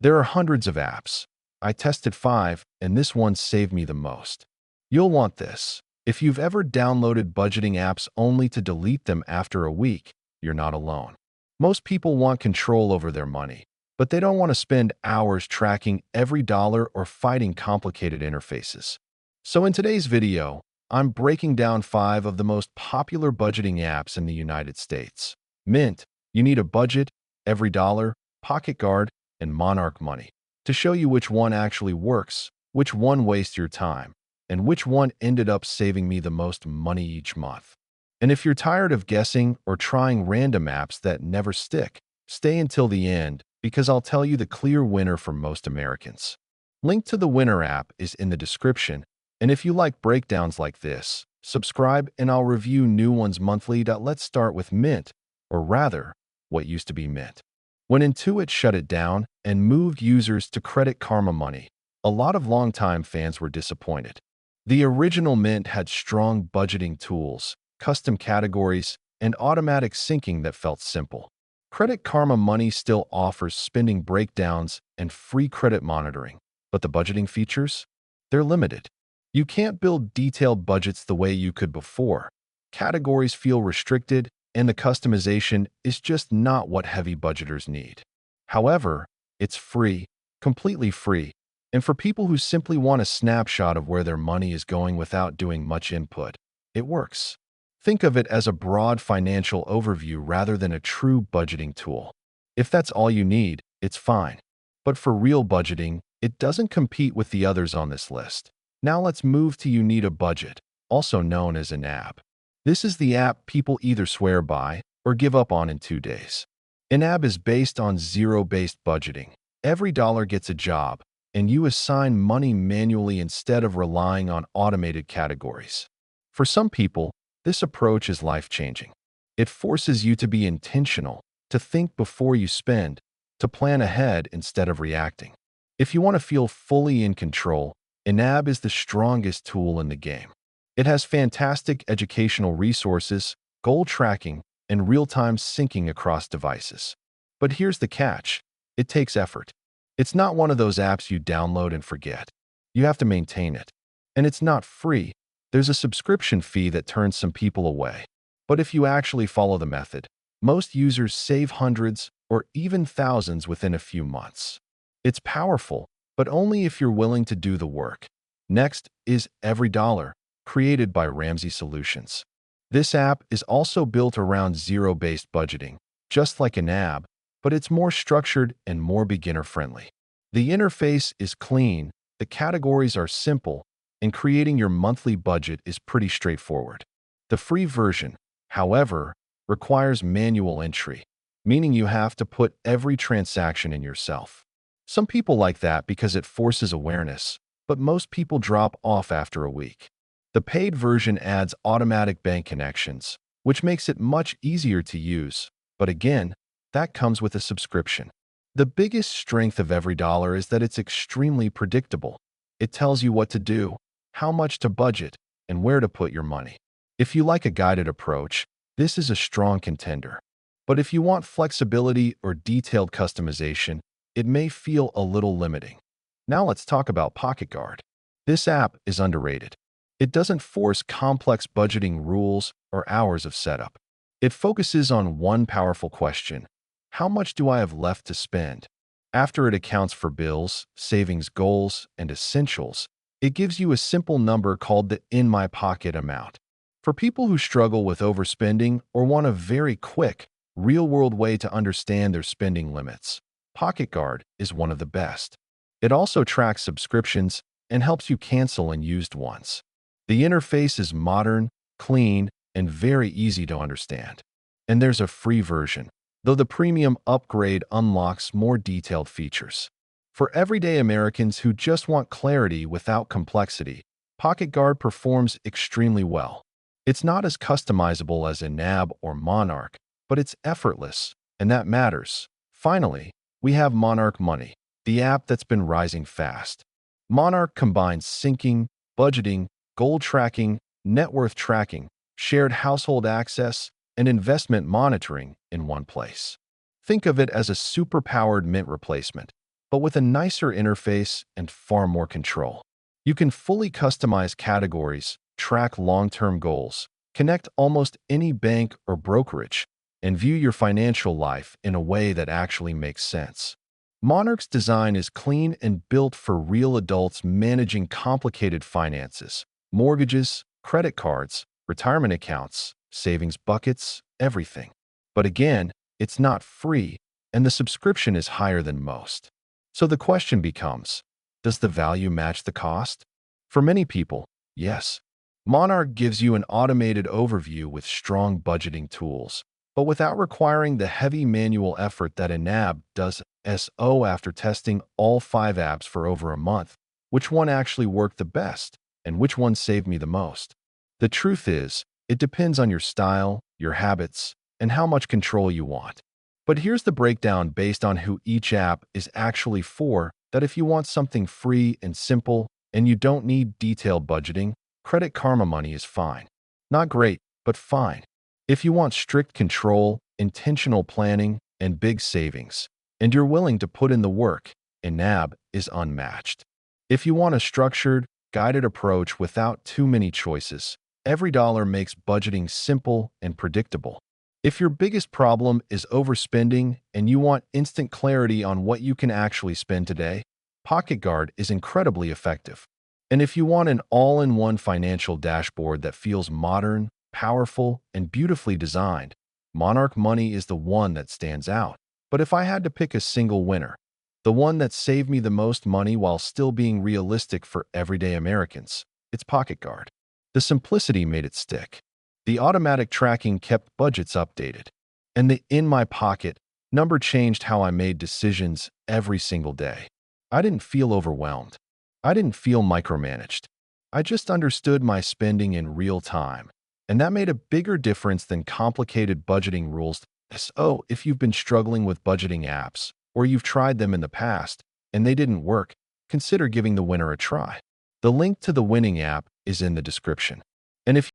There are hundreds of apps. I tested 5, and this one saved me the most. You'll want this. If you've ever downloaded budgeting apps only to delete them after a week, you're not alone. Most people want control over their money, but they don't want to spend hours tracking every dollar or fighting complicated interfaces. So in today's video, I'm breaking down 5 of the most popular budgeting apps in the United States. Mint, You Need a Budget, EveryDollar, Pocket Guard, and Monarch Money, to show you which one actually works, which one wastes your time, and which one ended up saving me the most money each month. And if you're tired of guessing or trying random apps that never stick, stay until the end because I'll tell you the clear winner for most Americans. Link to the winner app is in the description, and if you like breakdowns like this, subscribe and I'll review new ones monthly. Let's start with Mint, or rather, what used to be Mint. When Intuit shut it down and moved users to Credit Karma Money, a lot of longtime fans were disappointed. The original Mint had strong budgeting tools, custom categories, and automatic syncing that felt simple. Credit Karma Money still offers spending breakdowns and free credit monitoring, but the budgeting features? They're limited. You can't build detailed budgets the way you could before. Categories feel restricted, and the customization is just not what heavy budgeters need. However, it's free, completely free, and for people who simply want a snapshot of where their money is going without doing much input, it works. Think of it as a broad financial overview rather than a true budgeting tool. If that's all you need, it's fine. But for real budgeting, it doesn't compete with the others on this list. Now let's move to You Need a Budget, also known as Inab. This is the app people either swear by or give up on in 2 days. Inab is based on zero-based budgeting. Every dollar gets a job, and you assign money manually instead of relying on automated categories. For some people, this approach is life-changing. It forces you to be intentional, to think before you spend, to plan ahead instead of reacting. If you want to feel fully in control, Inab is the strongest tool in the game. It has fantastic educational resources, goal tracking, and real-time syncing across devices. But here's the catch. It takes effort. It's not one of those apps you download and forget. You have to maintain it. And it's not free. There's a subscription fee that turns some people away. But if you actually follow the method, most users save hundreds or even thousands within a few months. It's powerful, but only if you're willing to do the work. Next is EveryDollar, created by Ramsey Solutions. This app is also built around zero-based budgeting, just like Inab, but it's more structured and more beginner-friendly. The interface is clean, the categories are simple, and creating your monthly budget is pretty straightforward. The free version, however, requires manual entry, meaning you have to put every transaction in yourself. Some people like that because it forces awareness, but most people drop off after a week. The paid version adds automatic bank connections, which makes it much easier to use, but again, that comes with a subscription. The biggest strength of EveryDollar is that it's extremely predictable. It tells you what to do, how much to budget, and where to put your money. If you like a guided approach, this is a strong contender. But if you want flexibility or detailed customization, it may feel a little limiting. Now let's talk about Pocket Guard. This app is underrated. It doesn't force complex budgeting rules or hours of setup. It focuses on one powerful question: how much do I have left to spend? After it accounts for bills, savings goals, and essentials, it gives you a simple number called the In My Pocket amount. For people who struggle with overspending or want a very quick, real-world way to understand their spending limits, Pocket Guard is one of the best. It also tracks subscriptions and helps you cancel unused ones. The interface is modern, clean, and very easy to understand. And there's a free version, though the premium upgrade unlocks more detailed features. For everyday Americans who just want clarity without complexity, Pocket Guard performs extremely well. It's not as customizable as Inab or Monarch, but it's effortless, and that matters. Finally, we have Monarch Money, the app that's been rising fast. Monarch combines syncing, budgeting, goal tracking, net worth tracking, shared household access, and investment monitoring in one place. Think of it as a super-powered Mint replacement, but with a nicer interface and far more control. You can fully customize categories, track long-term goals, connect almost any bank or brokerage, and view your financial life in a way that actually makes sense. Monarch's design is clean and built for real adults managing complicated finances, mortgages, credit cards, retirement accounts, savings buckets, everything. But again, it's not free, and the subscription is higher than most. So the question becomes, does the value match the cost? For many people, yes. Monarch gives you an automated overview with strong budgeting tools, but without requiring the heavy manual effort that an app does. So after testing all 5 apps for over a month, which one actually worked the best and which one saved me the most? The truth is, it depends on your style, your habits, and how much control you want. But here's the breakdown based on who each app is actually for, that if you want something free and simple and you don't need detailed budgeting, Credit Karma Money is fine. Not great, but fine. If you want strict control, intentional planning, and big savings, and you're willing to put in the work, Enab is unmatched. If you want a structured, guided approach without too many choices, EveryDollar makes budgeting simple and predictable. If your biggest problem is overspending and you want instant clarity on what you can actually spend today, PocketGuard is incredibly effective. And if you want an all-in-one financial dashboard that feels modern, powerful, and beautifully designed, Monarch Money is the one that stands out. But if I had to pick a single winner, the one that saved me the most money while still being realistic for everyday Americans, it's PocketGuard. The simplicity made it stick. The automatic tracking kept budgets updated. And the In My Pocket number changed how I made decisions every single day. I didn't feel overwhelmed. I didn't feel micromanaged. I just understood my spending in real time. And that made a bigger difference than complicated budgeting rules. So, if you've been struggling with budgeting apps, or you've tried them in the past and they didn't work, consider giving the winner a try. The link to the winning app is in the description. And if